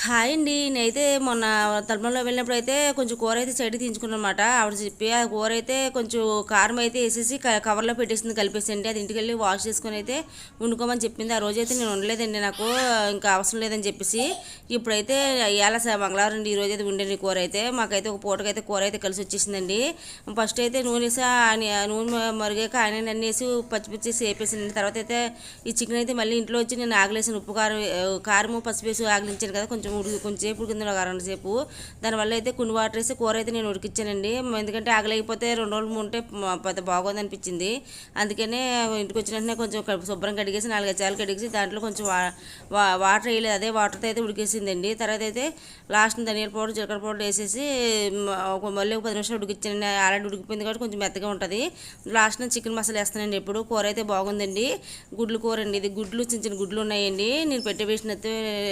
Hi అండి. నేనైతే మొన్న తలమలలో వెళ్ళినప్పుడు అయితే కొంచెం కూర అయితే సైడ్కి తీయించుకున్నాను అనమాట. ఆవిడ చెప్పి ఆ కూర అయితే కొంచెం కారం అయితే వేసేసి కవర్లో పెట్టేసింది కలిపేసండి. అది ఇంటికి వెళ్ళి వాష్ చేసుకొని అయితే వండుకోమని చెప్పింది. ఆ రోజైతే నేను ఉండలేదండి, నాకు ఇంకా అవసరం లేదని చెప్పేసి. ఇప్పుడైతే ఇవాళ మంగళవారం అండి, ఈ రోజు అయితే ఉండేది కూర అయితే. మాకైతే ఒక పూటకైతే కూర అయితే కలిసి వచ్చేసిందండి. ఫస్ట్ అయితే నూనె వేసి నూనె మరిగాక ఆయన అన్నీ వేసి పచ్చిమిర్చి వేపేసింది. తర్వాత అయితే ఈ చికెన్ అయితే మళ్ళీ ఇంట్లో వచ్చి నేను ఆగలేసాను. ఉప్పు కారము పసుపు వేసి ఆగలించాను కదా, కొంచెంసేపు ఉడికింది, ఒక అరగంట సేపు. దానివల్ల అయితే కొన్ని వాటర్ వేసి కూర అయితే నేను ఉడికించానండి. ఎందుకంటే ఆగలేకపోతే 2 రోజులు ఉంటే పెద్ద బాగోదు అనిపించింది. అందుకనే ఇంటికి వచ్చిన వెంటనే కొంచెం శుభ్రం కడిగేసి 4-5 సార్లు కడిగేసి దాంట్లో కొంచెం వాటర్ వేయలేదు, అదే వాటర్తో అయితే ఉడికేసిందండి. తర్వాత అయితే లాస్ట్ ధనియాల పౌడర్ జీలకర్ర పౌడర్ వేసేసి మళ్ళీ ఒక 10 నిమిషాలు ఉడికించానండి. ఆల్రెడీ ఉడికిపోయింది కాబట్టి కొంచెం మెత్తగా ఉంటుంది. లాస్ట్ చికెన్ మసాలా వేస్తానండి. ఎప్పుడు కూర అయితే బాగుందండి. గుడ్లు కూర అండి ఇది. గుడ్లు చిన్న చిన్న గుడ్లు ఉన్నాయండి, నేను పెట్టే వేసినట్టు